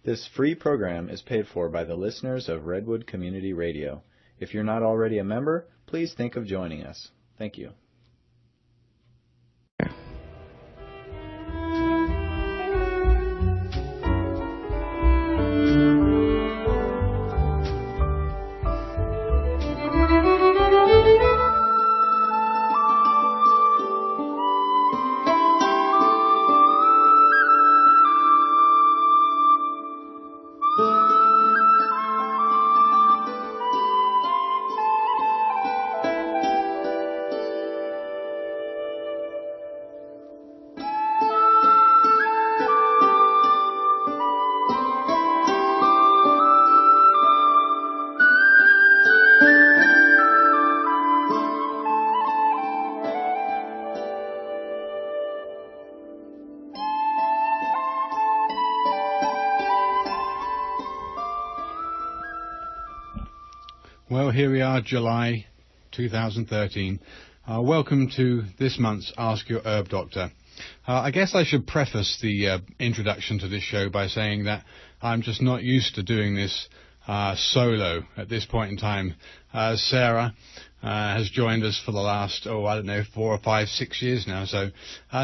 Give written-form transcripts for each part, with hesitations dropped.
This free program is paid for by the listeners of Redwood Community Radio. If you're not already a member, please think of joining us. Thank you. Well, here we are, July 2013. Welcome to this month's Ask Your Herb Doctor. I guess I should preface the introduction to this show by saying that I'm just not used to doing this solo at this point in time. Sarah has joined us for the last, 4 or 5, 6 years now. So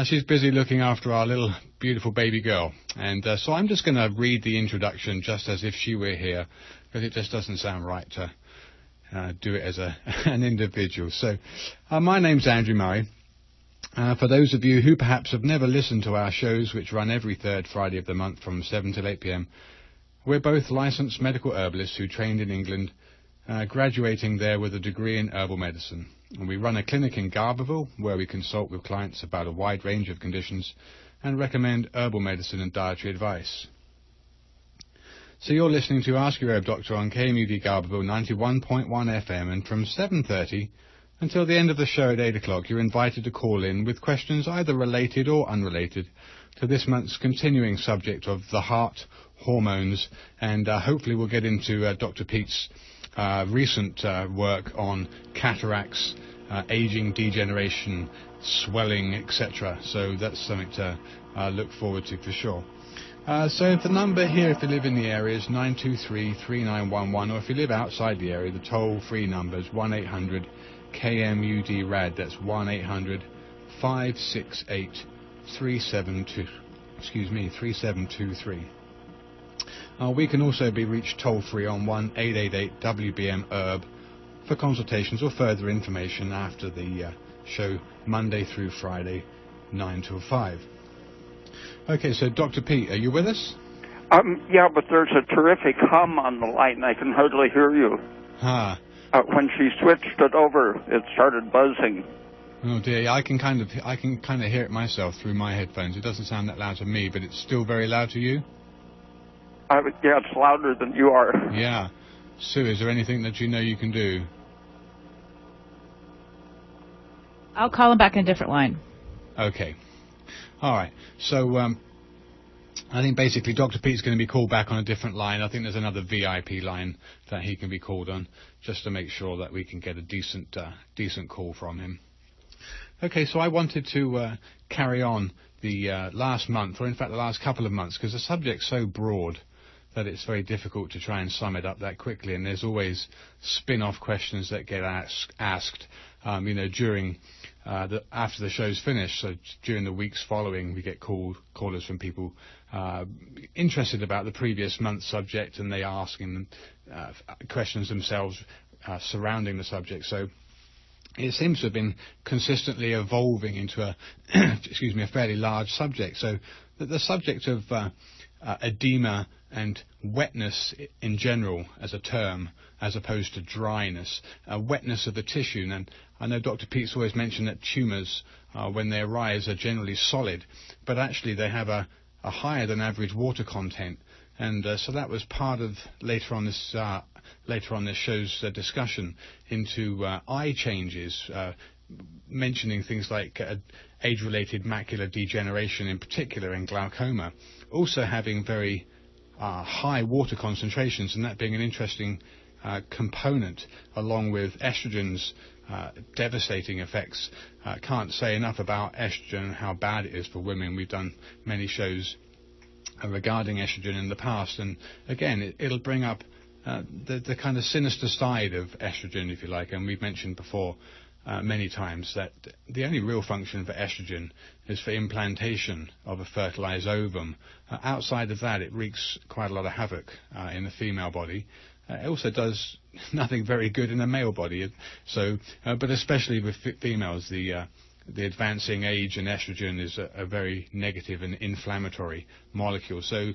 she's busy looking after our little beautiful baby girl. And so I'm just going to read the introduction just as if she were here, because it just doesn't sound right to do it as an individual. So my name's Andrew Murray. For those of you who perhaps have never listened to our shows, which run every third Friday of the month from 7 till 8 p.m, we're both licensed medical herbalists who trained in England, graduating there with a degree in herbal medicine. And we run a clinic in Garberville where we consult with clients about a wide range of conditions and recommend herbal medicine and dietary advice. So you're listening to Ask Your Herb Doctor on KMUD Garberville 91.1 FM, and from 7:30 until the end of the show at 8 o'clock, you're invited to call in with questions either related or unrelated to this month's continuing subject of the heart, hormones, and hopefully we'll get into Dr. Peat's recent work on cataracts, aging, degeneration, swelling, etc. So that's something to look forward to for sure. So the number here, if you live in the area, is 923-3911, or if you live outside the area, the toll-free number is 1-800-KMUD-RAD. That's 1-800-568-3723. We can also be reached toll-free on 1-888-WBM-HERB for consultations or further information after the show, Monday through Friday, 9 till 5. Okay, so Dr. Peat, are you with us? Yeah, but there's a terrific hum on the line. I can hardly hear you. When she switched it over, it started buzzing. Oh dear, I can kind of hear it myself through my headphones. It doesn't sound that loud to me, but it's still very loud to you? Yeah, it's louder than you are. Yeah. Sue, is there anything that you know you can do? I'll call him back on a different line. Okay. All right, so I think basically Dr. Peat's going to be called back on a different line. I think there's another VIP line that he can be called on, just to make sure that we can get a decent call from him. Okay, so I wanted to carry on the last month, or in fact the last couple of months, because the subject's so broad that it's very difficult to try and sum it up that quickly, and there's always spin-off questions that get asked during after the show's finished. So during the weeks following, we get callers from people interested about the previous month's subject, and they asking questions themselves surrounding the subject. So it seems to have been consistently evolving into a fairly large subject. So the subject of edema and wetness in general as a term, as opposed to dryness, wetness of the tissue. And I know Dr. Peat's always mentioned that tumours, when they arise, are generally solid, but actually they have a higher than average water content. And so that was part of later on this show's discussion into eye changes, mentioning things like age-related macular degeneration, in particular in glaucoma, also having very high water concentrations, and that being an interesting component, along with estrogen's devastating effects. Can't say enough about estrogen and how bad it is for women. We've done many shows regarding estrogen in the past, and again, it'll bring up the kind of sinister side of estrogen, if you like. And we've mentioned before many times that the only real function for estrogen is for implantation of a fertilized ovum. Outside of that, it wreaks quite a lot of havoc in the female body. It also does nothing very good in the male body. So, but especially with females, the advancing age and estrogen is a very negative and inflammatory molecule. So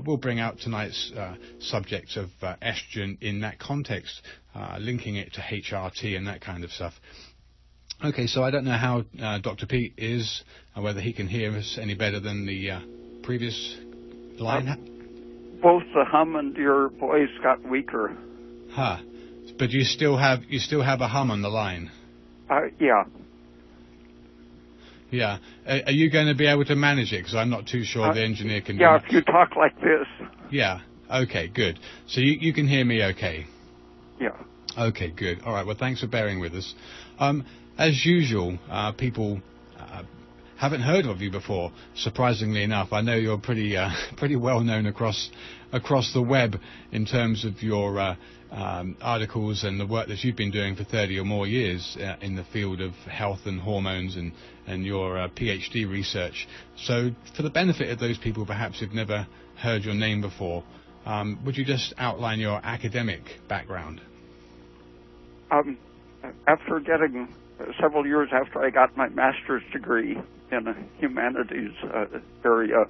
we'll bring out tonight's subject of estrogen in that context, linking it to HRT and that kind of stuff. Okay, so I don't know how Dr. Peat is, whether he can hear us any better than the previous line. Both the hum and your voice got weaker. Huh. But you still have a hum on the line. Yeah. Yeah. Are you going to be able to manage it? Because I'm not too sure the engineer can do Yeah, much. if you talk like this. Yeah. Okay, good. So you can hear me okay? Yeah. Okay, good. All right, well, thanks for bearing with us. As usual, people haven't heard of you before, surprisingly enough. I know you're pretty well known across the web in terms of your articles and the work that you've been doing for 30 or more years in the field of health and hormones and your PhD research. So for the benefit of those people perhaps who've never heard your name before, would you just outline your academic background? After getting several years after I got my master's degree in the humanities area,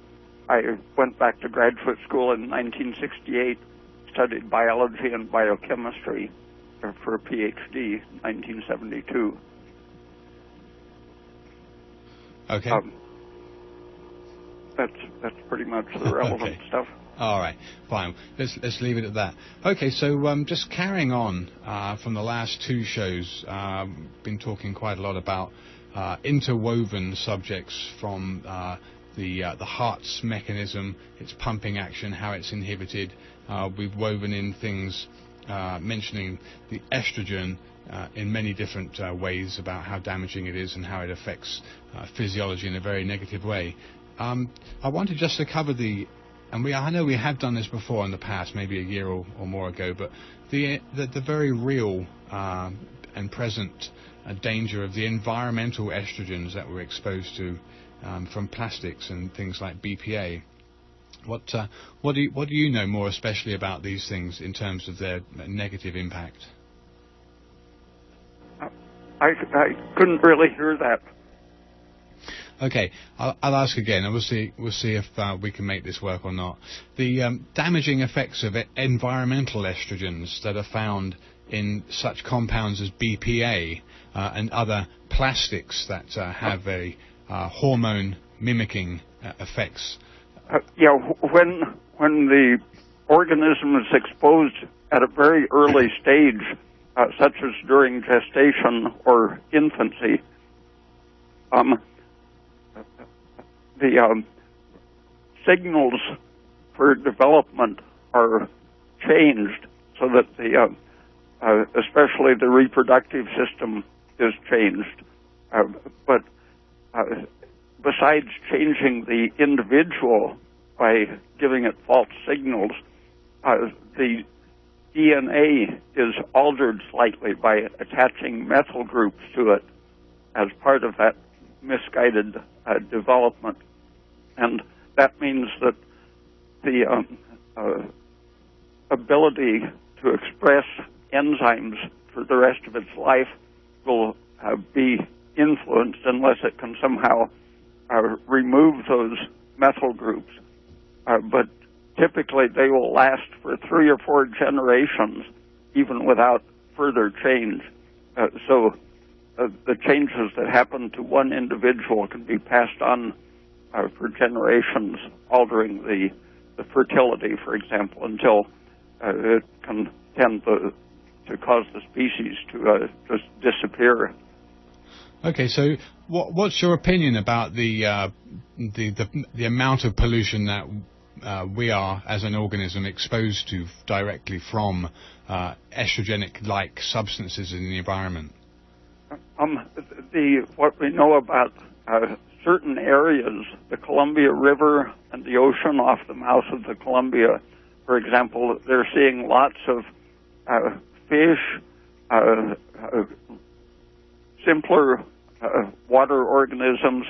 I went back to graduate school in 1968, studied biology and biochemistry for a PhD in 1972. Okay. That's pretty much the relevant stuff. All right, fine. Let's leave it at that. Okay, so just carrying on from the last two shows, been talking quite a lot about interwoven subjects from the heart's mechanism, its pumping action, how it's inhibited. We've woven in things mentioning the estrogen in many different ways about how damaging it is and how it affects physiology in a very negative way. I wanted just to cover I know we have done this before in the past, maybe a year or more ago, but the very real and present danger of the environmental estrogens that we're exposed to from plastics and things like BPA. What do you know more especially about these things in terms of their negative impact? I couldn't really hear that. Okay, I'll ask again, and we'll see if we can make this work or not. The damaging effects of environmental estrogens that are found in such compounds as BPA and other plastics that have a hormone mimicking effects. When the organism is exposed at a very early stage, such as during gestation or infancy, the signals for development are changed so that especially the reproductive system is changed. But besides changing the individual by giving it false signals, the DNA is altered slightly by attaching methyl groups to it as part of that misguided development. And that means that the ability to express enzymes for the rest of its life will be influenced unless it can somehow remove those methyl groups. But typically they will last for 3 or 4 generations even without further change. So the changes that happen to one individual can be passed on for generations, altering the fertility, for example, until it can tend to cause the species to just disappear. Okay, so what's your opinion about the amount of pollution that we are, as an organism, exposed to directly from estrogenic-like substances in the environment? What we know about certain areas, the Columbia River and the ocean off the mouth of the Columbia, for example, they're seeing lots of fish, simpler water organisms,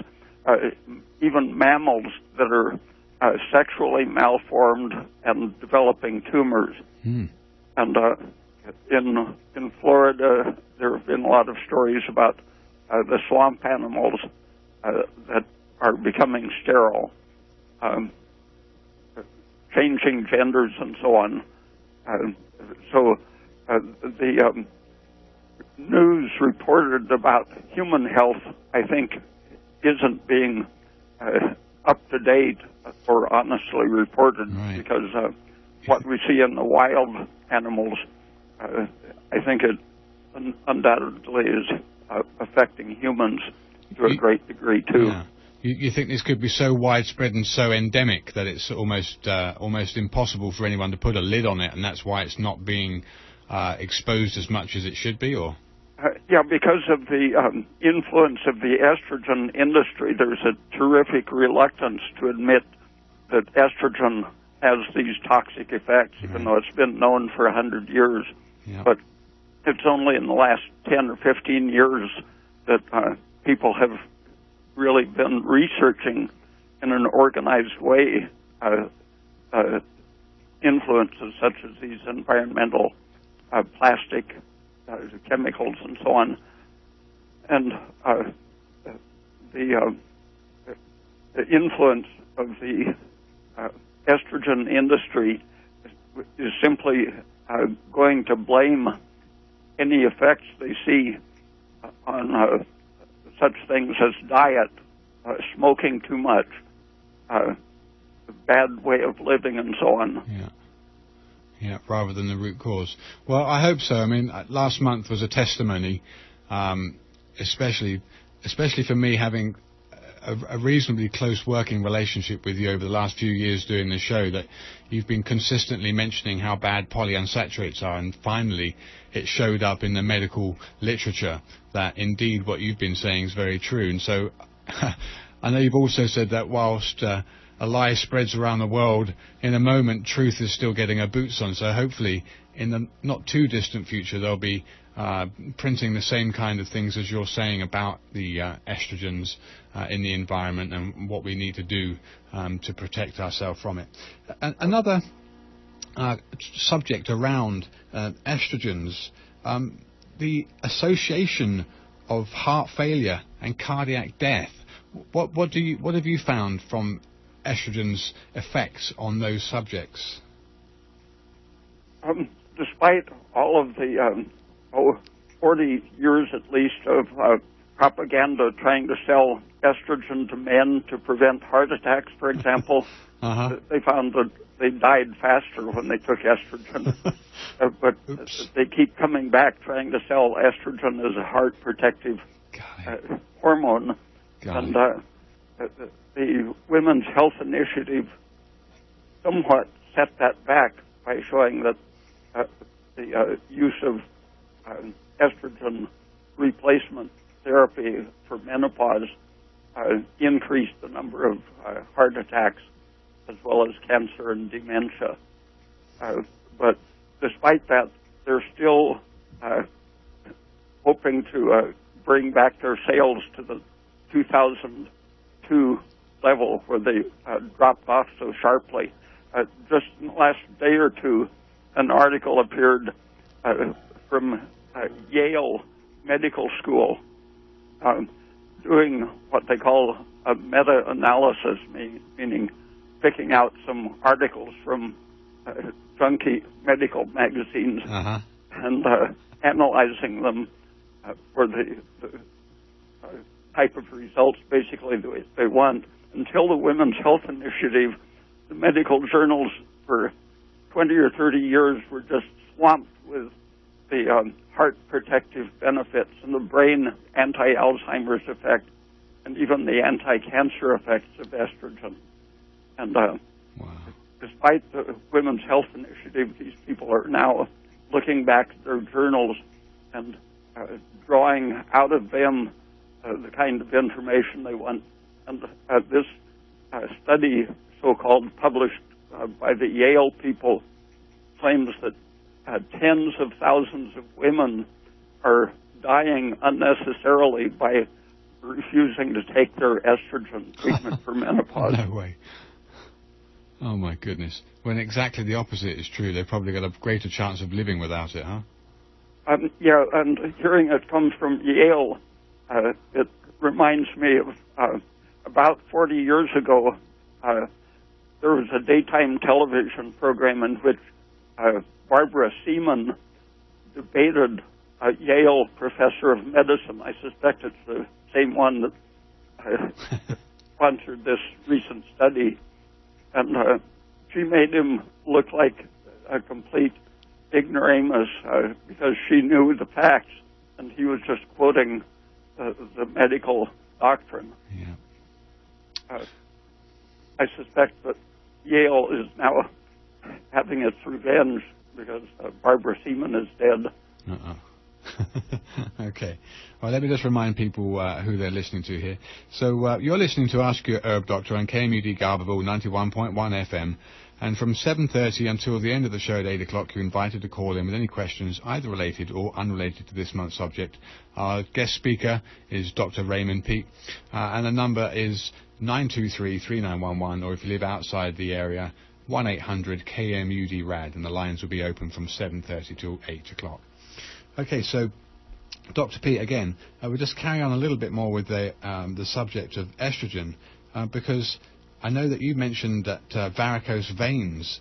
even mammals that are sexually malformed and developing tumors. And in Florida, there have been a lot of stories about the swamp animals that are becoming sterile, changing genders and so on. So the news reported about human health, I think, isn't being up to date or honestly reported, because what we see in the wild animals, I think it undoubtedly is affecting humans to a great degree too. Yeah. You think this could be so widespread and so endemic that it's almost impossible for anyone to put a lid on it, and that's why it's not being exposed as much as it should be, or? Yeah, because of the influence of the estrogen industry, there's a terrific reluctance to admit that estrogen has these toxic effects, even though it's been known for 100 years. Yeah. But it's only in the last 10 or 15 years that people have really been researching in an organized way influences such as these environmental plastic chemicals and so on. And the influence of the estrogen industry is simply going to blame any effects they see on such things as diet, smoking too much, a bad way of living, and so on. Yeah, rather than the root cause. Well, I hope so. I mean, last month was a testimony, especially for me having a reasonably close working relationship with you over the last few years doing the show, that you've been consistently mentioning how bad polyunsaturates are, and finally it showed up in the medical literature that indeed what you've been saying is very true. And so I know you've also said that whilst a lie spreads around the world, in a moment truth is still getting her boots on. So hopefully in the not too distant future they'll be printing the same kind of things as you're saying about the estrogens in the environment and what we need to do to protect ourselves from it. Another subject around estrogens, the association of heart failure and cardiac death. What have you found from estrogen's effects on those subjects? Despite all of the 40 years at least of propaganda trying to sell estrogen to men to prevent heart attacks, for example, they found that they died faster when they took estrogen. But they keep coming back trying to sell estrogen as a heart protective hormone. And the Women's Health Initiative somewhat set that back by showing that the use of estrogen replacement therapy for menopause increased the number of heart attacks as well as cancer and dementia. But despite that, they're still hoping to bring back their sales to the 2002 level where they dropped off so sharply. Just in the last day or two, an article appeared from Yale Medical School doing what they call a meta-analysis, meaning picking out some articles from junky medical magazines and analyzing them for the type of results basically they want. Until the Women's Health Initiative, the medical journals for 20 or 30 years were just swamped with the heart protective benefits and the brain anti-Alzheimer's effect and even the anti-cancer effects of estrogen. And despite the Women's Health Initiative, these people are now looking back at their journals and drawing out of them the kind of information they want And this study, so-called, published by the Yale people, claims that tens of thousands of women are dying unnecessarily by refusing to take their estrogen treatment for menopause. No way. Oh, my goodness. When exactly the opposite is true, they've probably got a greater chance of living without it, huh? Yeah, and hearing it come from Yale, it reminds me of about 40 years ago, there was a daytime television program in which Barbara Seaman debated a Yale professor of medicine. I suspect it's the same one that sponsored this recent study. And she made him look like a complete ignoramus because she knew the facts, and he was just quoting the medical doctrine. Yeah. I suspect that Yale is now having its revenge because Barbara Seaman is dead. Okay. Well, let me just remind people who they're listening to here. So you're listening to Ask Your Herb Doctor on KMUD Garberville 91.1 FM. And from 7:30 until the end of the show at 8 o'clock, you're invited to call in with any questions, either related or unrelated to this month's subject. Our guest speaker is Dr. Raymond Peat, and the number is 923-3911, or if you live outside the area, 1-800-KMUD-RAD, and the lines will be open from 7:30 till 8 o'clock. Okay, so Dr. Peat, again, we'll just carry on a little bit more with the subject of estrogen, because I know that you mentioned that varicose veins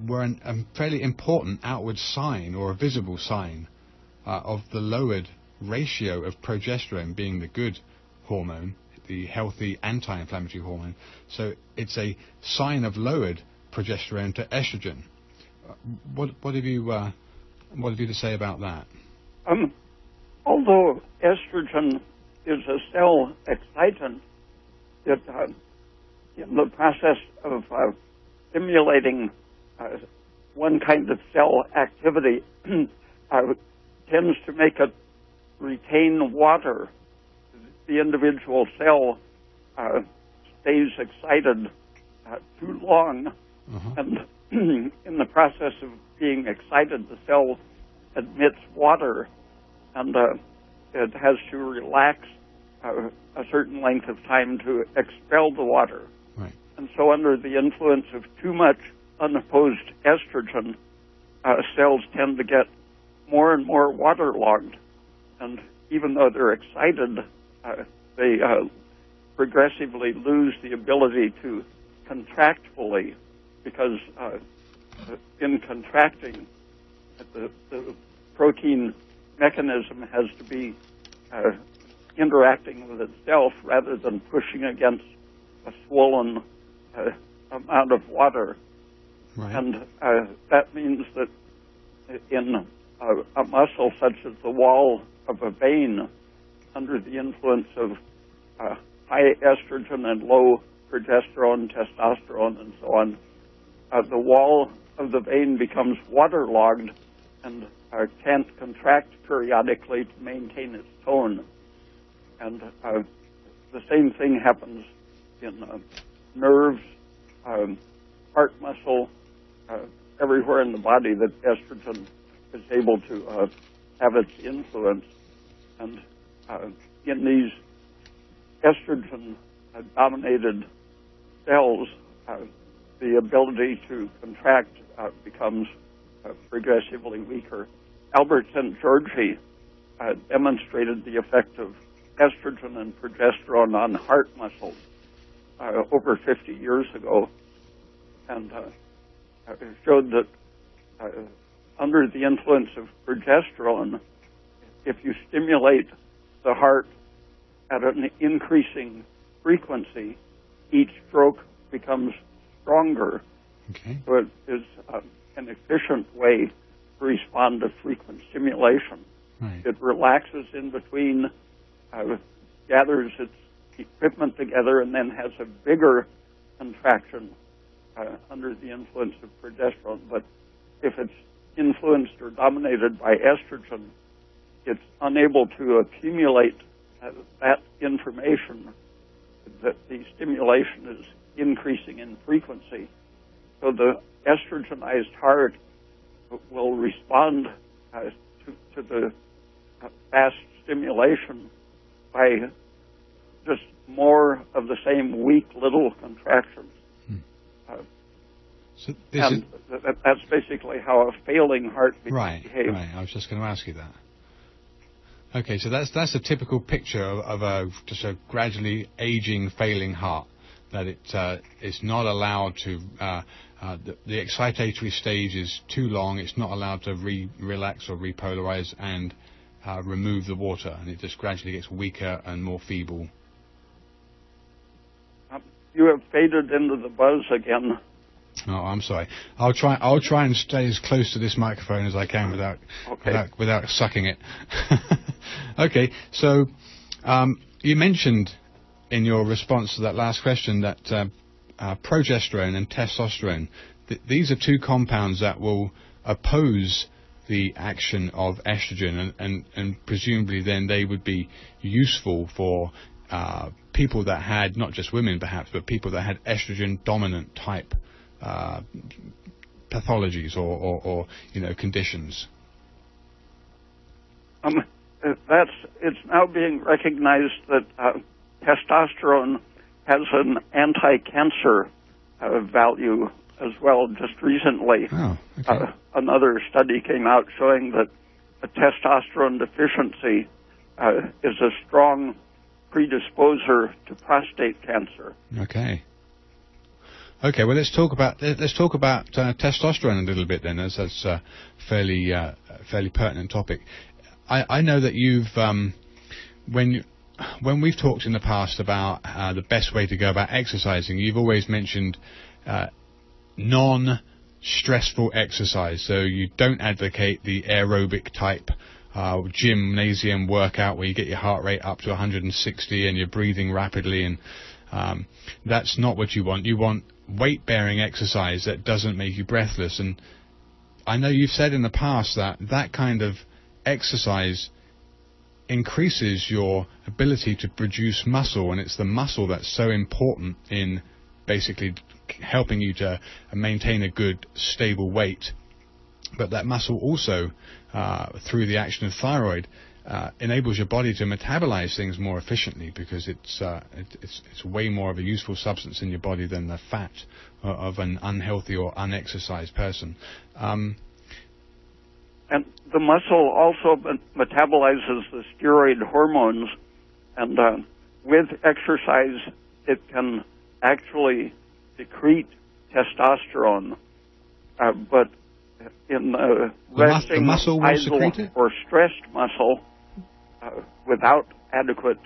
were a fairly important outward sign, or a visible sign, of the lowered ratio of progesterone, being the good hormone, the healthy anti-inflammatory hormone. So it's a sign of lowered progesterone to estrogen. What have you to say about that? Although estrogen is a cell excitant, it in the process of stimulating one kind of cell activity tends to make it retain water. The individual cell stays excited too long, and in the process of being excited, the cell emits water, and it has to relax a certain length of time to expel the water. Right. And so under the influence of too much unopposed estrogen, cells tend to get more and more waterlogged. And even though they're excited, they progressively lose the ability to contract fully, because in contracting, the protein mechanism has to be interacting with itself rather than pushing against a swollen amount of water. Right. And that means that in a muscle such as the wall of a vein, under the influence of high estrogen and low progesterone, testosterone, and so on, the wall of the vein becomes waterlogged and can't contract periodically to maintain its tone. And the same thing happens in nerves, heart muscle, everywhere in the body that estrogen is able to have its influence. And in these estrogen-dominated cells, the ability to contract becomes progressively weaker. Albert St. Georgi demonstrated the effect of estrogen and progesterone on heart muscles over 50 years ago, and showed that under the influence of progesterone, if you stimulate the heart at an increasing frequency, each stroke becomes stronger. Okay. So it is an efficient way to respond to frequent stimulation. Right. It relaxes in between, gathers its equipment together, and then has a bigger contraction under the influence of progesterone. But if it's influenced or dominated by estrogen, it's unable to accumulate that information that the stimulation is increasing in frequency. So the estrogenized heart will respond to the fast stimulation by just more of the same weak little contractions. So and that's basically how a failing heart behaves. Right. I was just going to ask you that. Okay, so that's a typical picture of just a gradually aging, failing heart. That it's not allowed to. The excitatory stage is too long. It's not allowed to relax or repolarize and remove the water, and it just gradually gets weaker and more feeble. You have faded into the buzz again. Oh, I'm sorry. I'll try and stay as close to this microphone as I can without sucking it. Okay. So you mentioned in your response to that last question that progesterone and testosterone, these are two compounds that will oppose the action of estrogen, and presumably then they would be useful for people that had, not just women perhaps, but people that had estrogen dominant type pathologies or conditions. It's now being recognized that testosterone has an anti-cancer value as well. Just recently, another study came out showing that a testosterone deficiency is a strong predisposer to prostate cancer. Okay, well, let's talk about testosterone a little bit then, as that's a fairly pertinent topic. I know that you've when we've talked in the past about the best way to go about exercising, you've always mentioned non-stressful exercise. So you don't advocate the aerobic type gymnasium workout where you get your heart rate up to 160 and you're breathing rapidly, and that's not what you want. You want weight-bearing exercise that doesn't make you breathless. And I know you've said in the past that kind of exercise increases your ability to produce muscle, and it's the muscle that's so important in basically helping you to maintain a good, stable weight. But that muscle also, through the action of thyroid, enables your body to metabolize things more efficiently, because it's way more of a useful substance in your body than the fat of an unhealthy or unexercised person. And the muscle also metabolizes the steroid hormones, and with exercise it can actually secrete testosterone, but in resting, idle, or stressed muscle, without adequate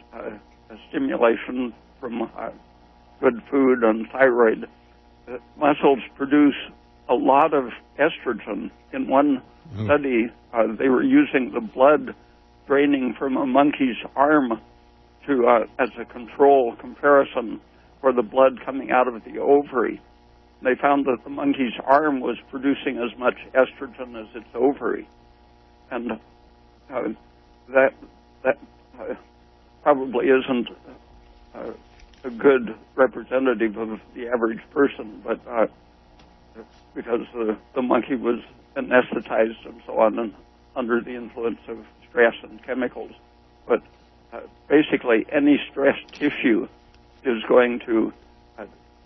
stimulation from good food and thyroid, muscles produce a lot of estrogen. In one study, they were using the blood draining from a monkey's arm to as a control comparison for the blood coming out of the ovary. They found that the monkey's arm was producing as much estrogen as its ovary, and that probably isn't a good representative of the average person, but because the monkey was anesthetized and so on, and under the influence of stress and chemicals. But basically, any stressed tissue is going to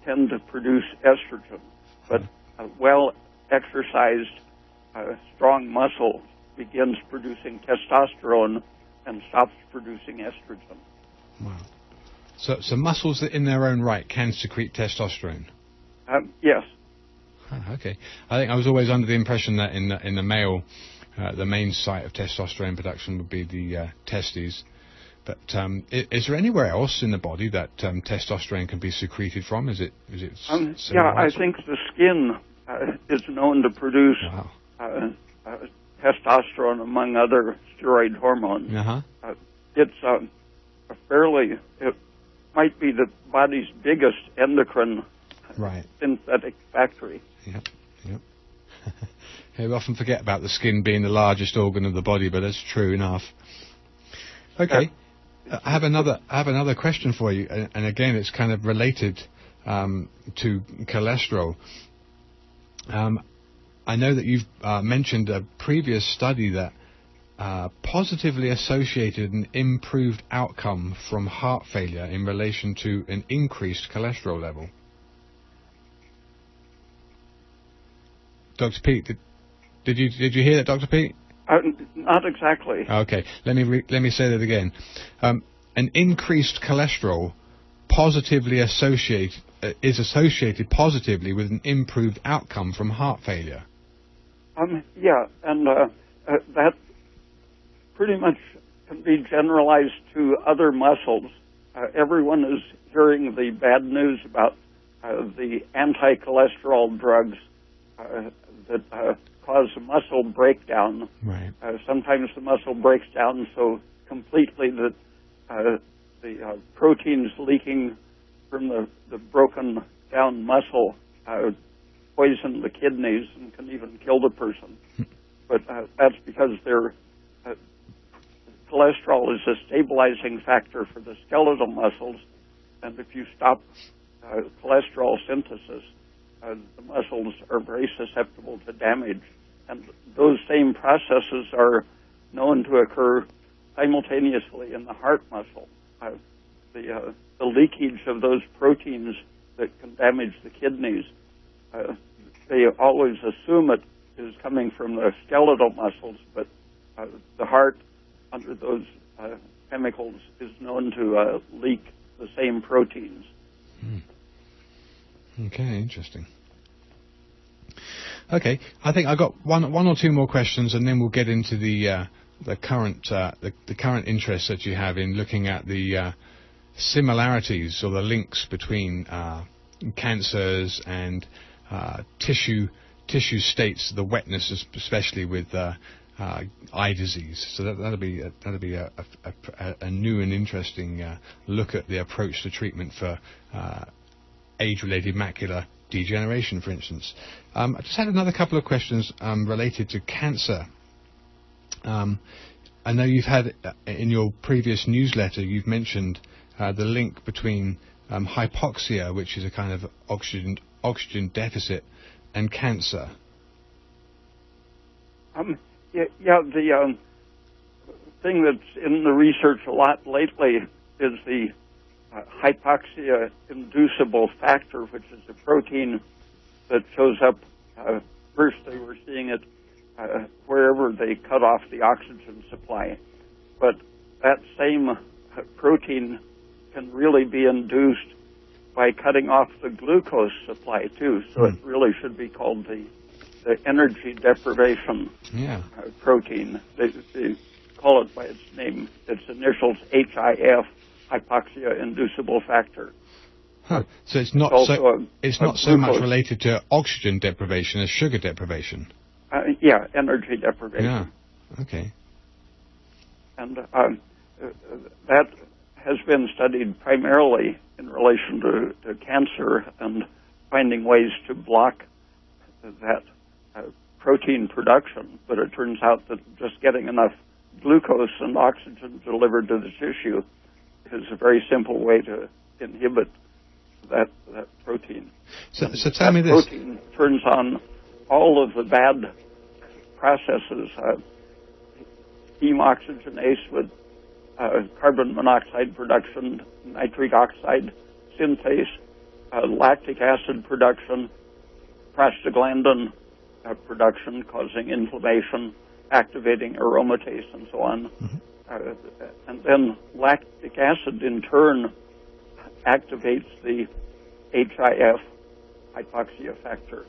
tend to produce estrogen. But a well-exercised, strong muscle begins producing testosterone and stops producing estrogen. Wow. So muscles that in their own right can secrete testosterone? Yes. Okay. I think I was always under the impression that in the male, the main site of testosterone production would be the testes. But is there anywhere else in the body that testosterone can be secreted from? Is it? I think the skin is known to produce testosterone among other steroid hormones. It's it might be the body's biggest endocrine synthetic factory. Yep. We often forget about the skin being the largest organ of the body, but that's true enough. Okay. I have another question for you, and again, it's kind of related to cholesterol. I know that you've mentioned a previous study that positively associated an improved outcome from heart failure in relation to an increased cholesterol level. Dr. Peat, did you hear that, Dr. Peat? Not exactly. Okay, let me say that again. An increased cholesterol is associated positively with an improved outcome from heart failure. Yeah, and that pretty much can be generalized to other muscles. Everyone is hearing the bad news about the anti-cholesterol drugs that cause muscle breakdown. Right. Sometimes the muscle breaks down so completely that the proteins leaking from the broken down muscle poison the kidneys and can even kill the person. But that's because their cholesterol is a stabilizing factor for the skeletal muscles, and if you stop cholesterol synthesis, the muscles are very susceptible to damage. And those same processes are known to occur simultaneously in the heart muscle. The leakage of those proteins that can damage the kidneys, they always assume it is coming from the skeletal muscles, but the heart, under those chemicals, is known to leak the same proteins. Okay, interesting. Okay, I think I got one or two more questions, and then we'll get into the current interest that you have in looking at the similarities or the links between cancers and tissue states, the wetness, especially with eye disease. So that'll be a new and interesting look at the approach to treatment for age-related macular degeneration, for instance. I just had another couple of questions related to cancer. I know you've had, in your previous newsletter, you've mentioned the link between hypoxia, which is a kind of oxygen deficit, and cancer. The thing that's in the research a lot lately is the hypoxia-inducible factor, which is a protein that shows up. First, they were seeing it wherever they cut off the oxygen supply. But that same protein can really be induced by cutting off the glucose supply, too. So it really should be called the energy deprivation protein. They call it by its name. Its initials HIF, hypoxia-inducible factor. Huh. So it's not so much related to oxygen deprivation as sugar deprivation. Energy deprivation. Yeah. Okay. And that has been studied primarily in relation to cancer and finding ways to block that protein production. But it turns out that just getting enough glucose and oxygen delivered to the tissue is a very simple way to inhibit that protein. So tell me this. That protein turns on all of the bad processes, heme oxygenase with carbon monoxide production, nitric oxide synthase, lactic acid production, prostaglandin production causing inflammation, activating aromatase, and so on. And then lactic acid in turn activates the HIF, hypoxia factor.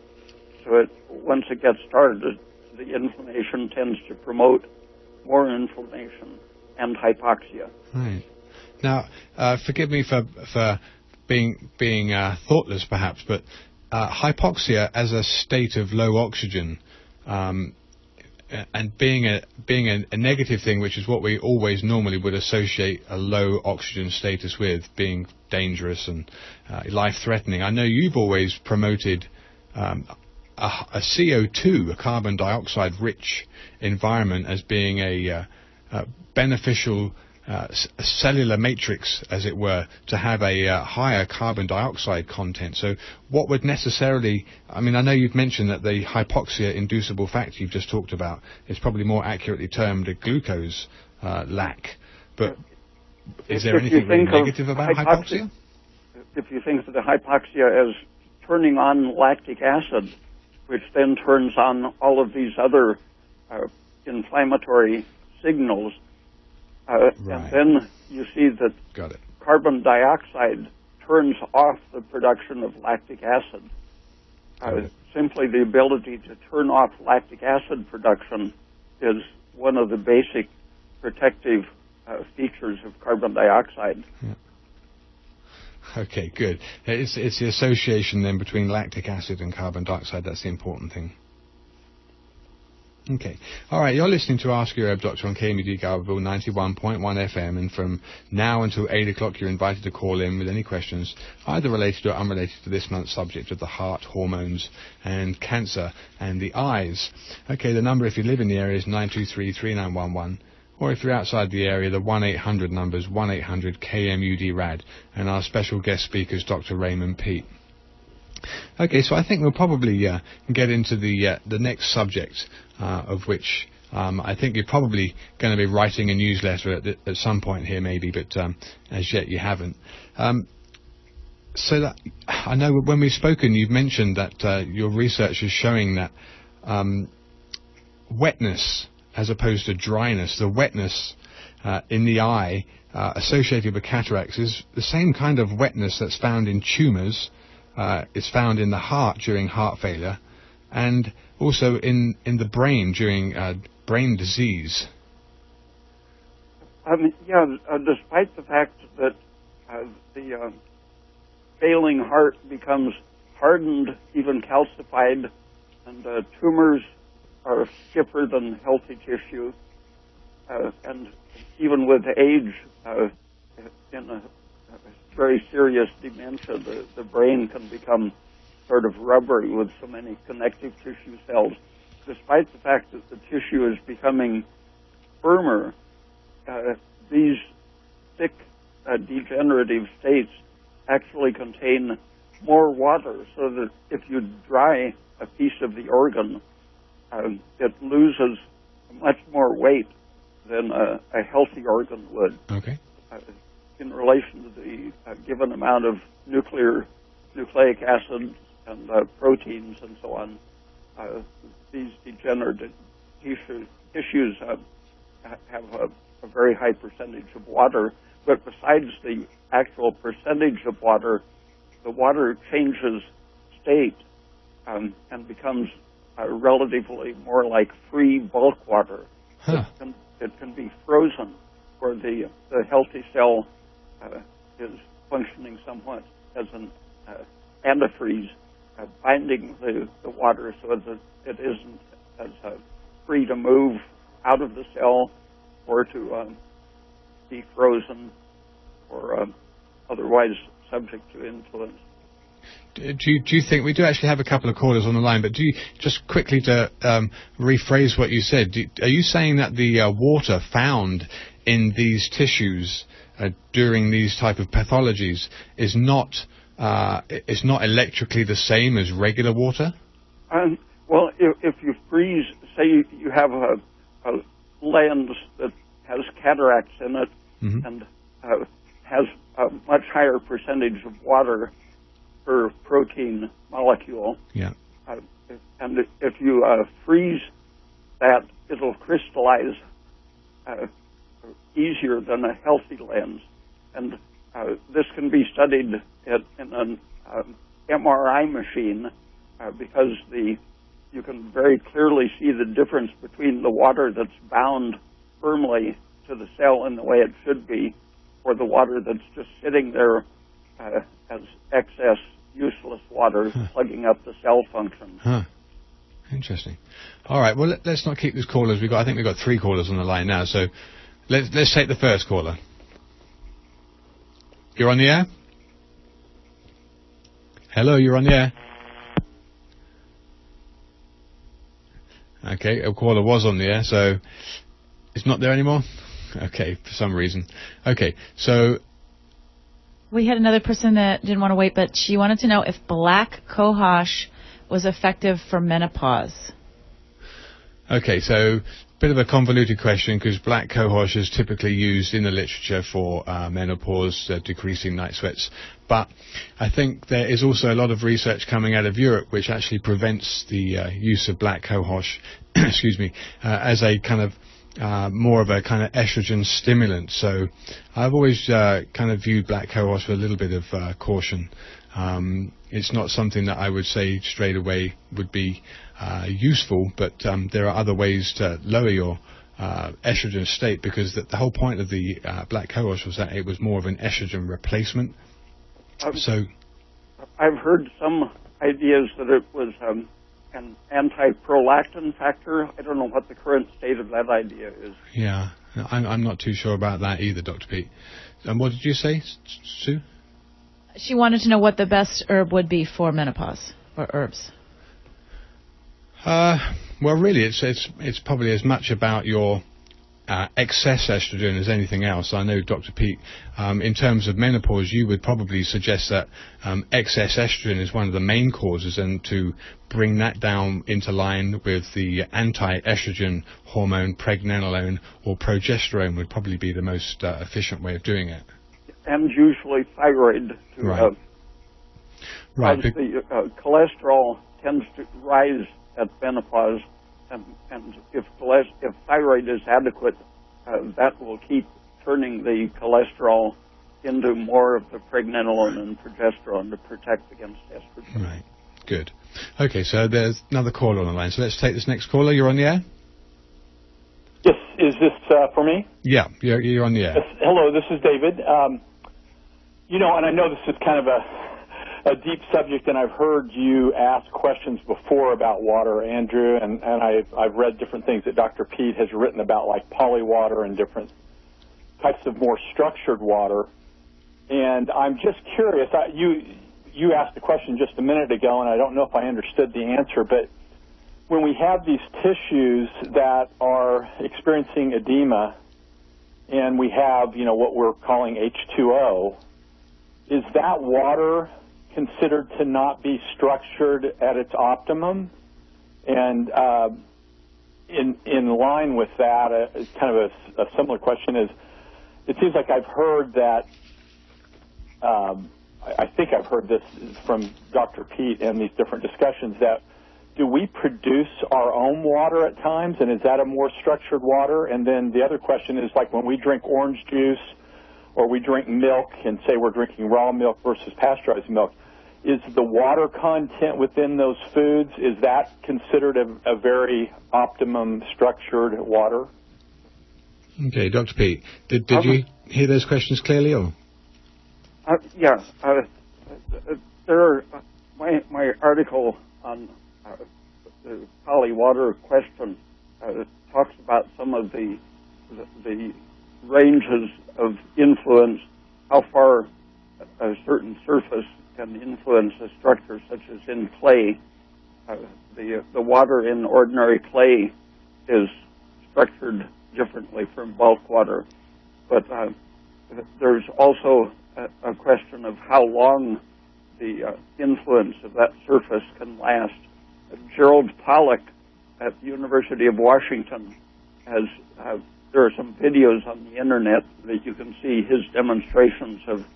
So once it gets started, the inflammation tends to promote more inflammation and hypoxia. Right. Now, forgive me for being thoughtless, perhaps, but hypoxia as a state of low oxygen, and being a negative thing, which is what we always normally would associate a low oxygen status with, being dangerous and life-threatening. I know you've always promoted a CO2, a carbon dioxide-rich environment, as being a beneficial cellular matrix, as it were, to have a higher carbon dioxide content. So what would necessarily, I mean, I know you've mentioned that the hypoxia inducible factor you've just talked about is probably more accurately termed a glucose lack, but is there anything really negative about hypoxia? If you think of the hypoxia as turning on lactic acid, which then turns on all of these other inflammatory signals, Right. and then you see that Got it. carbon dioxide turns off the production of lactic acid. Simply the ability to turn off lactic acid production is one of the basic protective features of carbon dioxide. Yeah. Okay, good. It's the association then between lactic acid and carbon dioxide that's the important thing. Okay. All right, you're listening to Ask Your Herb Doctor on KMUD Garberville 91.1 FM, and from now until 8 o'clock you're invited to call in with any questions, either related or unrelated to this month's subject of the heart, hormones, and cancer, and the eyes. Okay, the number if you live in the area is 923-3911, or if you're outside the area, the 1-800 number is 1-800-KMUD-RAD, and our special guest speaker is Dr. Raymond Peat. Okay, so I think we'll probably get into the next subject, of which I think you're probably going to be writing a newsletter at some point here, maybe, but as yet you haven't. So that I know when we've spoken, you've mentioned that your research is showing that wetness, as opposed to dryness, the wetness in the eye associated with cataracts is the same kind of wetness that's found in tumours. Is found in the heart during heart failure, and also in the brain during brain disease. Despite the fact that the failing heart becomes hardened, even calcified, and tumors are stiffer than healthy tissue, and even with age, in a very serious dementia, the brain can become sort of rubbery with so many connective tissue cells. Despite the fact that the tissue is becoming firmer, these thick degenerative states actually contain more water, so that if you dry a piece of the organ, it loses much more weight than a healthy organ would. Okay. In relation to the given amount of nucleic acids and proteins and so on, these degenerative tissues have a very high percentage of water. But besides the actual percentage of water, the water changes state and becomes relatively more like free bulk water. Huh. It can be frozen, where the healthy cell is functioning somewhat as an antifreeze, binding the water so that it isn't as free to move out of the cell or to be frozen or otherwise subject to influence. Do you think, we do actually have a couple of callers on the line, but do you, just quickly to rephrase what you said, are you saying that the water found in these tissues during these type of pathologies is not electrically the same as regular water? Well, if you freeze, say you have a lens that has cataracts in it, mm-hmm. and has a much higher percentage of water per protein molecule. Yeah. And if you freeze that, it'll crystallize easier than a healthy lens. And this can be studied in an MRI machine because you can very clearly see the difference between the water that's bound firmly to the cell in the way it should be, or the water that's just sitting there as excess useless water, plugging up the cell function. Huh. Interesting. All right. Well, let's not keep these callers. I think we've got 3 callers on the line now. So let's take the first caller. You're on the air. Hello, you're on the air. Okay, a caller was on the air, so it's not there anymore. Okay, for some reason. Okay, so We had another person that didn't want to wait, but she wanted to know if black cohosh was effective for menopause. Okay, so bit of a convoluted question because black cohosh is typically used in the literature for menopause, decreasing night sweats. But I think there is also a lot of research coming out of Europe which actually prevents the use of black cohosh, excuse me, as a kind of more of a kind of estrogen stimulant. So I've always kind of viewed black cohosh with a little bit of caution. It's not something that I would say straight away would be useful, but there are other ways to lower your estrogen state, because the whole point of the black cohosh was that it was more of an estrogen replacement. So I've heard some ideas that it was an anti-prolactin factor. I don't know what the current state of that idea is. Yeah, I'm not too sure about that either, Dr. Peat. And what did you say, Sue? She wanted to know what the best herb would be for menopause, or herbs. Well, really, it's probably as much about your excess estrogen as anything else. I know, Dr. Peat, in terms of menopause, you would probably suggest that excess estrogen is one of the main causes, and to bring that down into line with the anti-estrogen hormone pregnenolone or progesterone would probably be the most efficient way of doing it. And usually thyroid to right. the cholesterol tends to rise at menopause, and if thyroid is adequate, that will keep turning the cholesterol into more of the pregnenolone and progesterone to protect against estrogen. Right. Good. Okay, so there's another caller on the line. So let's take this next caller. You're on the air? Yes. Is this for me? Yeah, you're on the air. Yes. Hello, this is David. And I know this is kind of a deep subject, and I've heard you ask questions before about water, Andrew, and I've read different things that Dr. Peat has written about, like polywater and different types of more structured water. And I'm just curious, you asked the question just a minute ago, and I don't know if I understood the answer, but when we have these tissues that are experiencing edema, and we have, what we're calling H2O, is that water considered to not be structured at its optimum? And in line with that, kind of a similar question is, it seems like I've heard that, I think I've heard this from Dr. Peat in these different discussions, that do we produce our own water at times, and is that a more structured water? And then the other question is, like when we drink orange juice or we drink milk and say we're drinking raw milk versus pasteurized milk, is the water content within those foods, is that considered a very optimum structured water? Okay, Dr. Peat, did you hear those questions clearly? Or? Yeah. My article on the polywater question talks about some of the ranges of influence, how far a certain surface can influence a structure, such as in clay. The water in ordinary clay is structured differently from bulk water, but there's also a question of how long the influence of that surface can last. Gerald Pollack at the University of Washington there are some videos on the internet that you can see his demonstrations of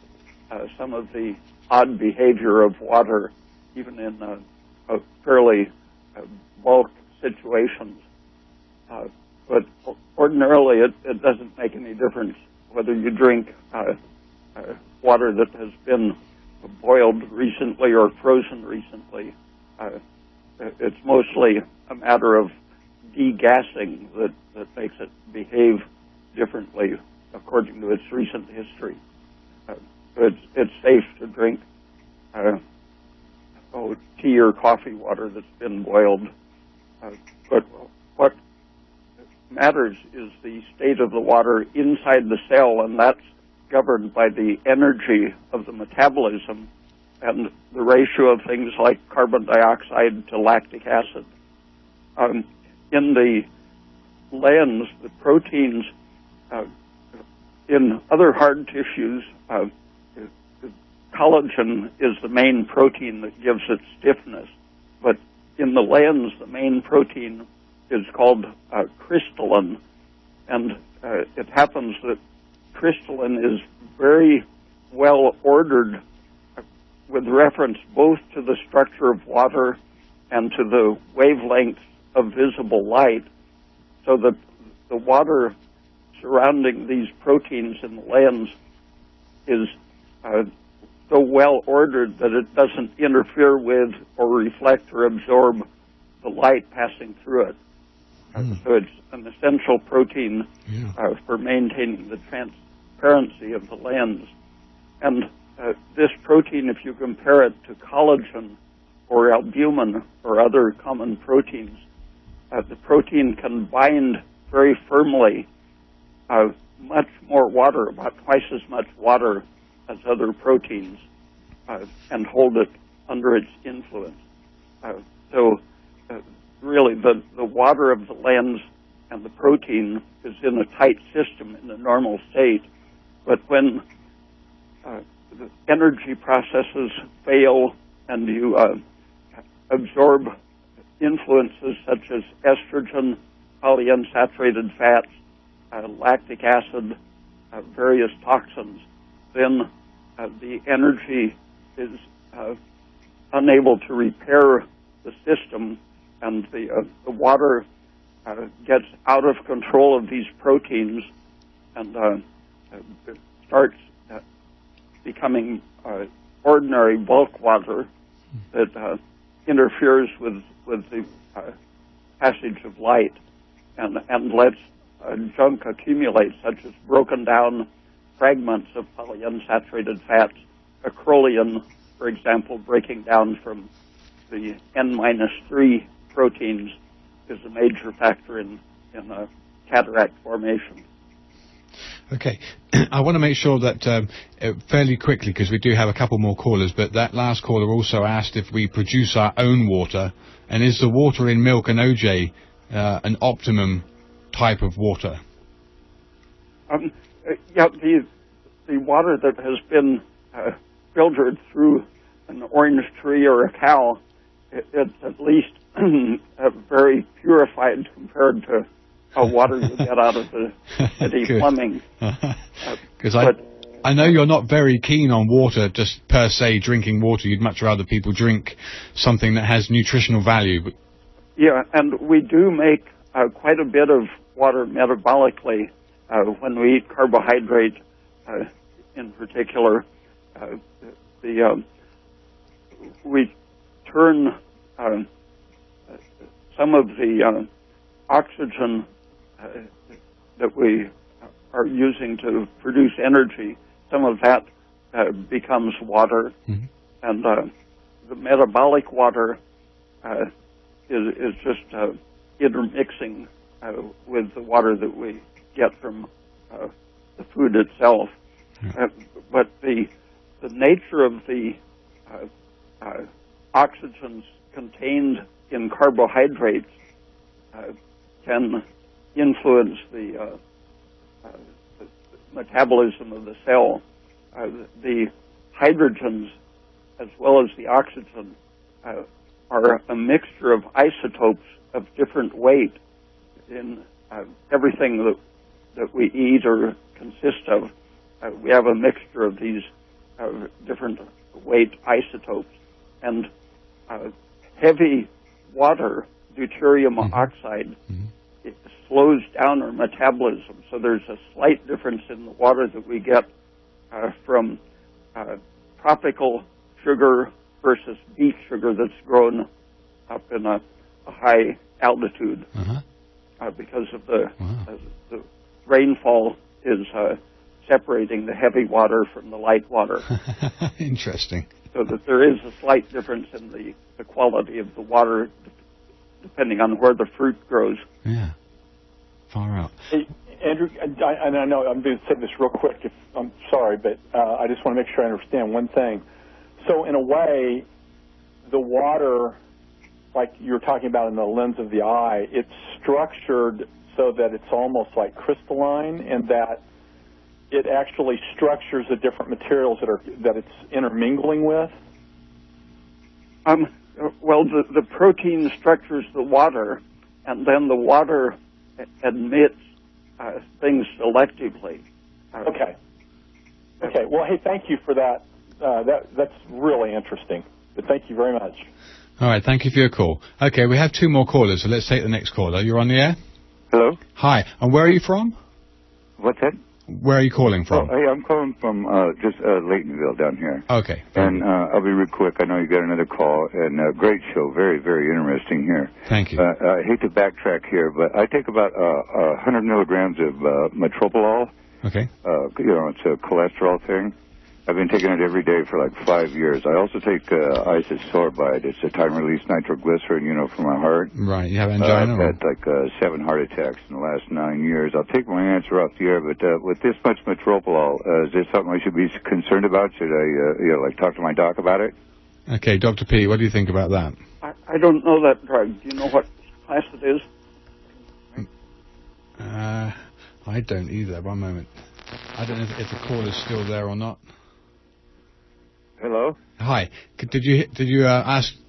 some of the odd behavior of water, even in a fairly bulk situations. But ordinarily, it doesn't make any difference whether you drink water that has been boiled recently or frozen recently. It's mostly a matter of degassing that makes it behave differently according to its recent history. It's safe to drink tea or coffee water that's been boiled. But what matters is the state of the water inside the cell, and that's governed by the energy of the metabolism and the ratio of things like carbon dioxide to lactic acid. In the lens, the proteins in other hard tissues, collagen is the main protein that gives it stiffness. But in the lens, the main protein is called crystalline. And it happens that crystalline is very well ordered with reference both to the structure of water and to the wavelengths of visible light, so that the water surrounding these proteins in the lens is so well ordered that it doesn't interfere with or reflect or absorb the light passing through it. So it's an essential protein for maintaining the transparency of the lens. And this protein, if you compare it to collagen or albumin or other common proteins, the protein can bind very firmly much more water, about twice as much water as other proteins, and hold it under its influence. Really, the water of the lens and the protein is in a tight system in the normal state, but when the energy processes fail and you absorb influences such as estrogen, polyunsaturated fats, lactic acid, various toxins, then the energy is unable to repair the system, and the water gets out of control of these proteins and starts becoming ordinary bulk water that interferes with the passage of light and lets junk accumulate, such as broken down fragments of polyunsaturated fats, acrolein, for example, breaking down from the N-3 proteins is a major factor in cataract formation. Okay, I want to make sure that fairly quickly, because we do have a couple more callers, but that last caller also asked if we produce our own water, and is the water in milk and OJ an optimum type of water? Yeah, the water that has been filtered through an orange tree or a cow, it's at least very purified compared to water you get out of the city plumbing. Because I know you're not very keen on water, just per se drinking water. You'd much rather people drink something that has nutritional value. But yeah, and we do make quite a bit of water metabolically when we eat carbohydrate in particular. We turn some of the oxygen that we are using to produce energy, some of that becomes water, and the metabolic water is just intermixing with the water that we get from the food itself. But the nature of the oxygens contained in carbohydrates can influence the metabolism of the cell. The hydrogens as well as the oxygen are a mixture of isotopes of different weight in everything that we eat or consist of. We have a mixture of these different weight isotopes, and heavy water, deuterium oxide, it slows down our metabolism. So there's a slight difference in the water that we get from tropical sugar versus beet sugar that's grown up in a high altitude because of the rainfall is separating the heavy water from the light water. Interesting. So that there is a slight difference in the quality of the water depending on where the fruit grows. Yeah. Far out. Hey, Andrew, and I know I'm going to say this real quick. I'm sorry, but I just want to make sure I understand one thing. So in a way, the water, like you're talking about in the lens of the eye, it's structured so that it's almost like crystalline, and that it actually structures the different materials that it's intermingling with? Well, the protein structures the water, and then the water admits things selectively. Okay. Well, hey, thank you for that. That's really interesting. But thank you very much. All right, thank you for your call. Okay, we have 2 more callers, so let's take the next caller. You're on the air? Hello? Hi, and where are you from? What's that? Where are you calling from? Oh, hey, I'm calling from just Laytonville down here. Okay. And I'll be real quick. I know you got another call, and great show. Very, very interesting here. Thank you. I hate to backtrack here, but I take about 100 milligrams of metropolol. Okay. It's a cholesterol thing. I've been taking it every day for like 5 years. I also take isosorbide. It's a time-release nitroglycerin, for my heart. Right. You have angina? I've had like 7 heart attacks in the last 9 years. I'll take my answer off the air, but with this much metropolol, is this something I should be concerned about? Should I, talk to my doc about it? Okay, Dr. P, what do you think about that? I don't know that drug. Do you know what class it is? I don't either. One moment. I don't know if the call is still there or not. Hello? Hi. Did you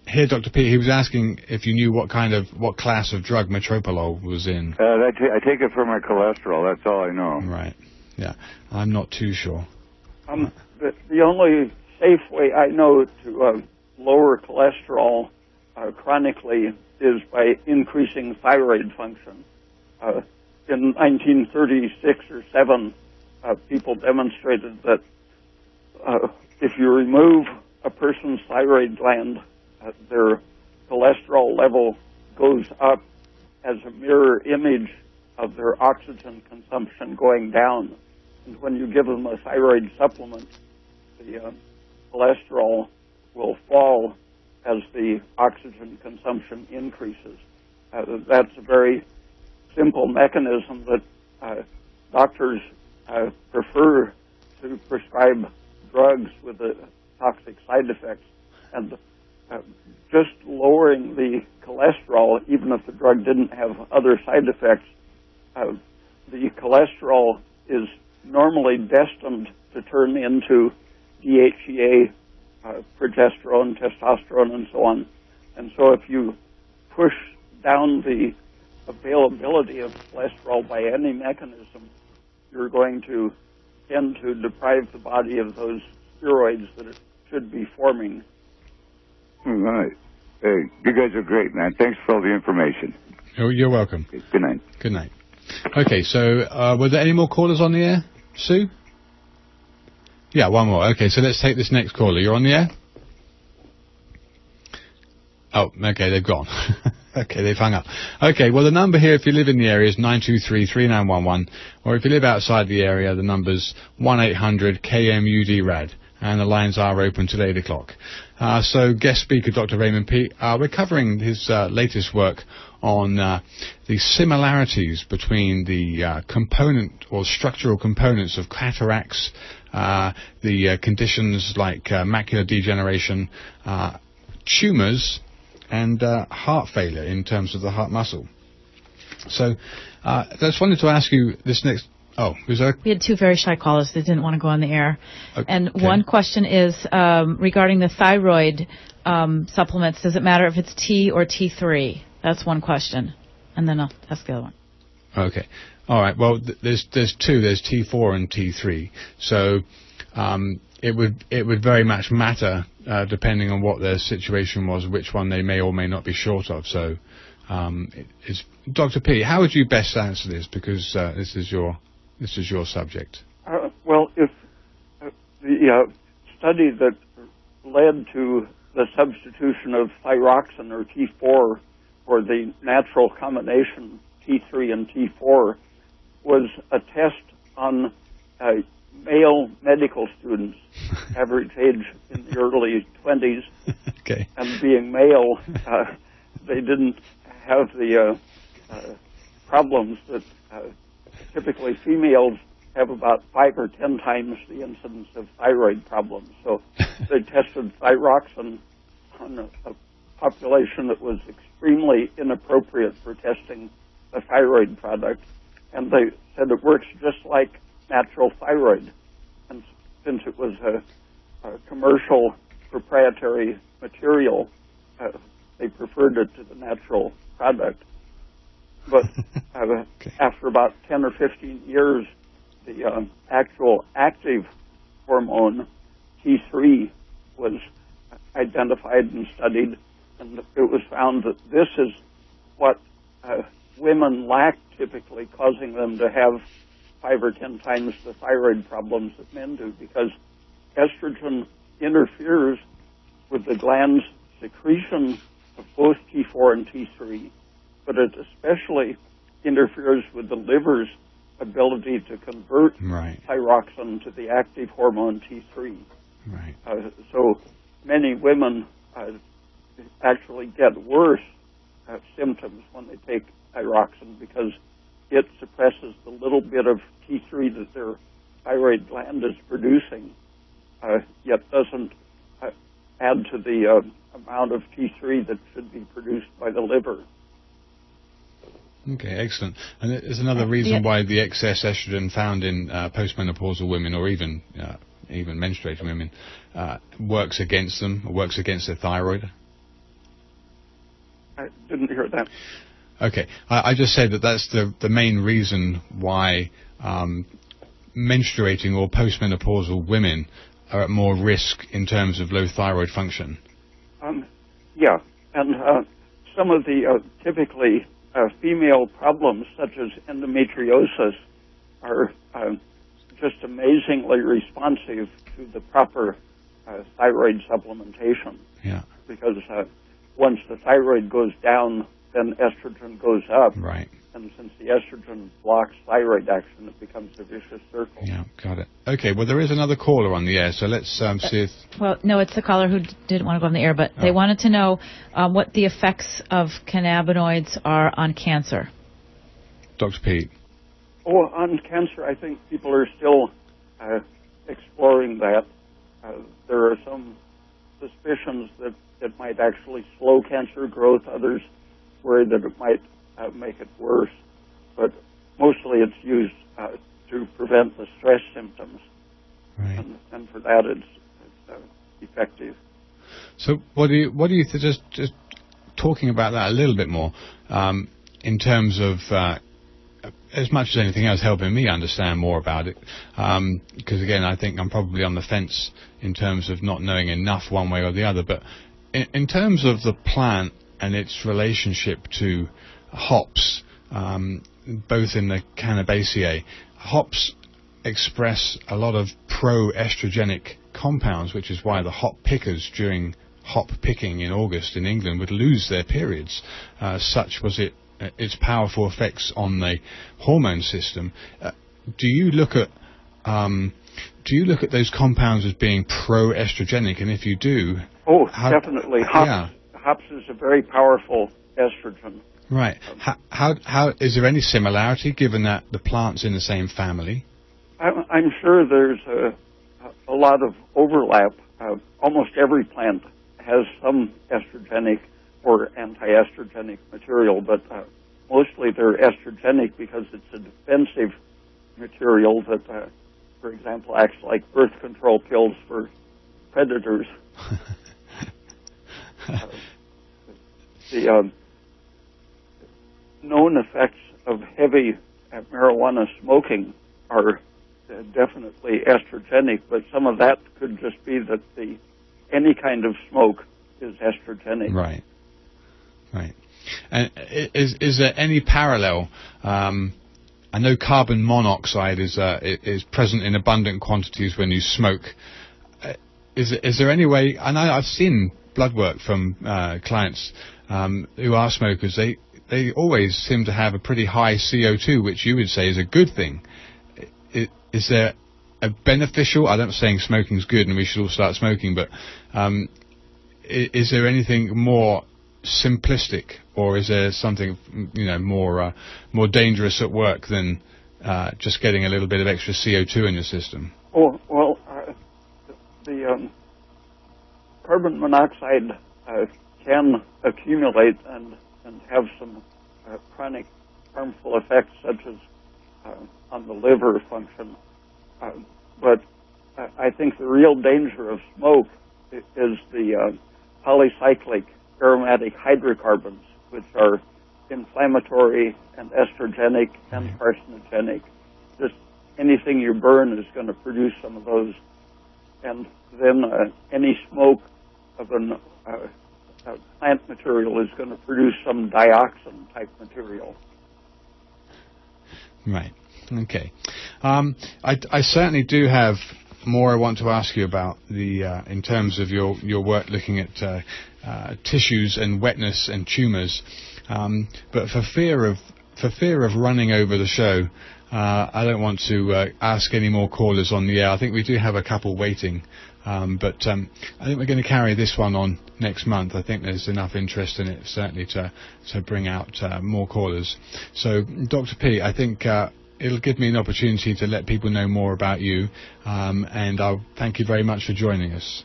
hear Dr. P? He was asking if you knew what class of drug metropolol was in. I take it for my cholesterol. That's all I know. Right. Yeah. I'm not too sure. The only safe way I know to lower cholesterol chronically is by increasing thyroid function. In 1936 or 7, people demonstrated that if you remove a person's thyroid gland, their cholesterol level goes up as a mirror image of their oxygen consumption going down. And when you give them a thyroid supplement, the cholesterol will fall as the oxygen consumption increases. That's a very simple mechanism that doctors prefer to prescribe drugs with toxic side effects, and just lowering the cholesterol, even if the drug didn't have other side effects, the cholesterol is normally destined to turn into DHEA, progesterone, testosterone, and so on. And so if you push down the availability of cholesterol by any mechanism, you're going to tend to deprive the body of those steroids that it should be forming. All right. Hey, you guys are great, man. Thanks for all the information. Oh, you're welcome. Okay, good night. Good night. Okay, so were there any more callers on the air, Sue? Yeah, one more. Okay, so let's take this next caller. You're on the air? Oh, okay, they've gone. Okay, they've hung up. Okay, well, the number here, if you live in the area, is 923-3911, or if you live outside the area, the number's 1-800-KMUD-RAD, and the lines are open till 8 o'clock. So, guest speaker, Dr. Raymond Peat, we're covering his latest work on the similarities between the component or structural components of cataracts, the conditions like macular degeneration, tumors, and heart failure in terms of the heart muscle. So I just wanted to ask you this next... Oh, was there... We had 2 very shy callers that didn't want to go on the air. Okay. And one question is regarding the thyroid supplements. Does it matter if it's T or T3? That's one question. And then I'll ask the other one. Okay. All right. Well, there's 2. There's T4 and T3. So it would very much matter depending on what their situation was, which one they may or may not be short of. So, Dr. P, how would you best answer this? Because this is your subject. Well, if the study that led to the substitution of thyroxine or T4 for the natural combination T3 and T4 was a test on male medical students, average age in the early 20s, okay. And being male, they didn't have the problems that typically females have about 5 or 10 times the incidence of thyroid problems. So they tested thyroxine on a population that was extremely inappropriate for testing a thyroid product, and they said it works just like natural thyroid. And since it was a commercial proprietary material, they preferred it to the natural product. But okay. After about 10 or 15 years, the actual active hormone, T3, was identified and studied, and it was found that this is what women lack typically, causing them to have 5 or 10 times the thyroid problems that men do, because estrogen interferes with the gland's secretion of both T4 and T3, but it especially interferes with the liver's ability to convert thyroxine to the active hormone T3. Right. So many women actually get worse symptoms when they take thyroxine because it suppresses the little bit of T3 that their thyroid gland is producing, yet doesn't add to the amount of T3 that should be produced by the liver. Okay, excellent. And there's another reason why the excess estrogen found in postmenopausal women, or even menstruating women, works against them, or works against their thyroid. I didn't hear that. Okay, I just said that's the main reason why menstruating or postmenopausal women are at more risk in terms of low thyroid function. Yeah, and some of the typically female problems, such as endometriosis, are just amazingly responsive to the proper thyroid supplementation. Yeah. Because once the thyroid goes down, then estrogen goes up. Right. And since the estrogen blocks thyroid action, it becomes a vicious circle. Yeah, got it. Okay, well, there is another caller on the air, so let's see if... Well, no, it's the caller who didn't want to go on the air, but they wanted to know what the effects of cannabinoids are on cancer. Dr. Peat. Oh, on cancer, I think people are still exploring that. There are some suspicions that it might actually slow cancer growth. Others worry that it might make it worse. But mostly it's used to prevent the stress symptoms. Right. And for that it's effective. So what do you just talking about that a little bit more, in terms of as much as anything else helping me understand more about it, because again I think I'm probably on the fence in terms of not knowing enough one way or the other, but in terms of the plant and its relationship to hops, both in the Cannabaceae, hops express a lot of pro-estrogenic compounds, which is why the hop pickers during hop picking in August in England would lose their periods. Such was its powerful effects on the hormone system. Do you look at those compounds as being pro-estrogenic? And if you do, definitely. Hops is a very powerful estrogen. Right. How is there any similarity, given that the plant's in the same family? I'm sure there's a lot of overlap. Almost every plant has some estrogenic or anti-estrogenic material, but mostly they're estrogenic because it's a defensive material that, for example, acts like birth control pills for predators. The known effects of heavy marijuana smoking are definitely estrogenic, but some of that could just be that any kind of smoke is estrogenic. Right. Right. And is there any parallel? I know carbon monoxide is present in abundant quantities when you smoke. Is there any way? And I've seen blood work from clients who are smokers. They always seem to have a pretty high CO2, which you would say is a good thing. Is there a beneficial? I'm not saying smoking's good and we should all start smoking, but is there anything more simplistic, or is there something more dangerous at work than just getting a little bit of extra CO2 in your system? Oh well, the carbon monoxide can accumulate and have some chronic harmful effects, such as on the liver function. But I think the real danger of smoke is the polycyclic aromatic hydrocarbons, which are inflammatory and estrogenic and carcinogenic. Just anything you burn is going to produce some of those. And then any smoke of a plant material is going to produce some dioxin type material. Right. Okay. I certainly do have more I want to ask you about in terms of your work looking at tissues and wetness and tumours. But for fear of running over the show, I don't want to ask any more callers on the air. I think we do have a couple waiting, but I think we're going to carry this one on next month. I think there's enough interest in it certainly to bring out more callers. So, Dr. Peat, I think it'll give me an opportunity to let people know more about you, and I'll thank you very much for joining us.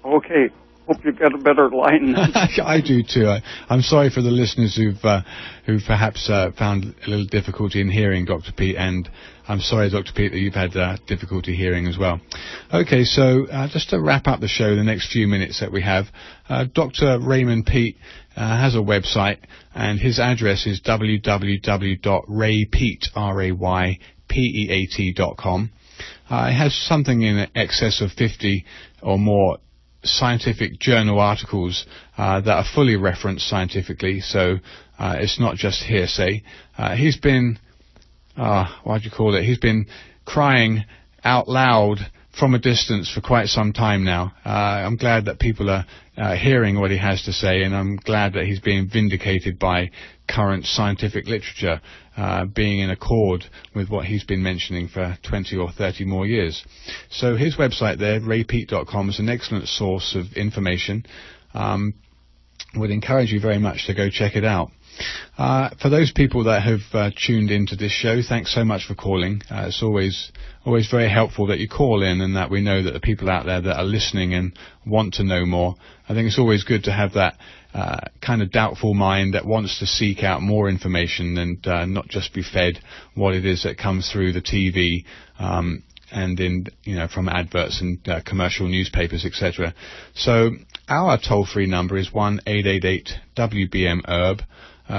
Okay. Hope you get a better line. I do too. I'm sorry for the listeners who've perhaps found a little difficulty in hearing Dr. Peat, and I'm sorry, Dr. Peat, that you've had difficulty hearing as well. Okay, so just to wrap up the show, the next few minutes that we have, Dr. Raymond Peat has a website, and his address is www.raypeat.com. It has something in excess of 50 or more scientific journal articles that are fully referenced scientifically, so it's not just hearsay. He's been, he's been crying out loud from a distance for quite some time now. I'm glad that people are hearing what he has to say, and I'm glad that he's being vindicated by current scientific literature, being in accord with what he's been mentioning for 20 or 30 more years. So his website there, raypeat.com, is an excellent source of information. Would encourage you very much to go check it out. For those people that have tuned into this show, thanks so much for calling. It's always very helpful that you call in, and that we know that the people out there that are listening and want to know more. I think it's always good to have that kind of doubtful mind that wants to seek out more information and not just be fed what it is that comes through the TV and from adverts and commercial newspapers, etc. So our toll-free number is 1-888-WBM-HERB.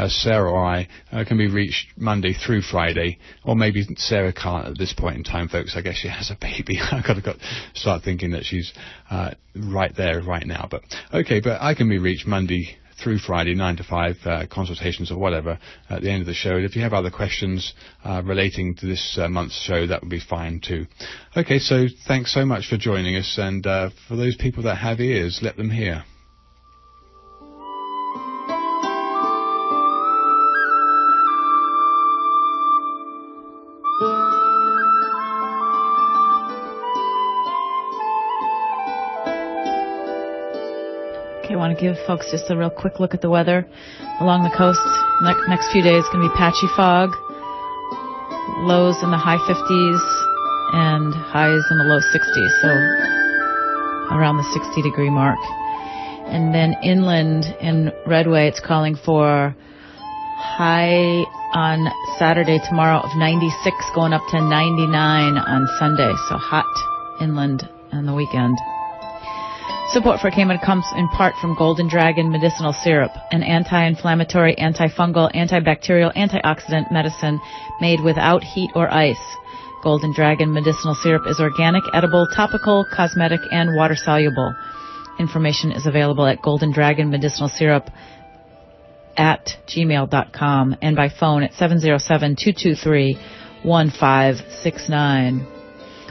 Sarah or I can be reached Monday through Friday, or maybe Sarah can't at this point in time, folks. I guess she has a baby. I've got to start thinking that she's right there right now. But I can be reached Monday through Friday, 9 to 5, consultations or whatever at the end of the show. And if you have other questions relating to this month's show, that would be fine too. Okay, so thanks so much for joining us, and for those people that have ears, let them hear. I want to give folks just a real quick look at the weather along the coast. Next few days going to be patchy fog, lows in the high 50s and highs in the low 60s, so around the 60-degree mark. And then inland in Redway, it's calling for high on Saturday tomorrow of 96, going up to 99 on Sunday, so hot inland on the weekend. Support for Cayman comes in part from Golden Dragon Medicinal Syrup, an anti-inflammatory, antifungal, antibacterial, antioxidant medicine made without heat or ice. Golden Dragon Medicinal Syrup is organic, edible, topical, cosmetic, and water-soluble. Information is available at Golden Dragon Medicinal Syrup at gmail.com and by phone at 707-223-1569.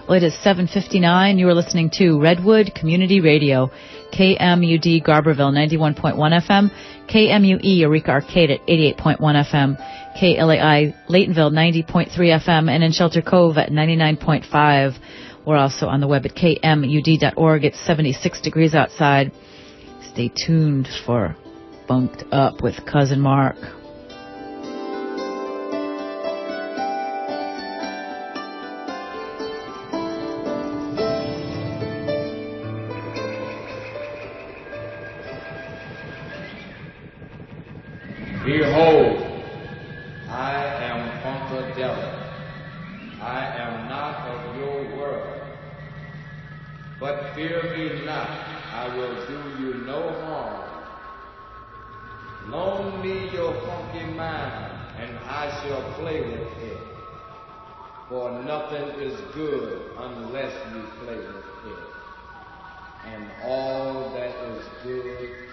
Well, it is 7:59. You are listening to Redwood Community Radio, KMUD Garberville 91.1 FM, KMUE Eureka Arcade at 88.1 FM, KLAI Laytonville 90.3 FM, and in Shelter Cove at 99.5. We're also on the web at kmud.org. It's 76 degrees outside. Stay tuned for Bunked Up with Cousin Mark. Behold, I am Funkadelic, I am not of your world. But fear me not, I will do you no harm. Loan me your funky mind, and I shall play with it. For nothing is good unless you play with it. And all that is good is...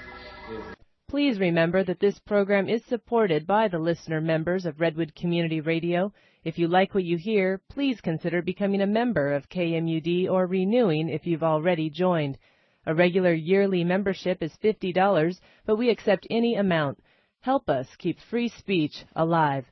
Please remember that this program is supported by the listener members of Redwood Community Radio. If you like what you hear, please consider becoming a member of KMUD or renewing if you've already joined. A regular yearly membership is $50, but we accept any amount. Help us keep free speech alive.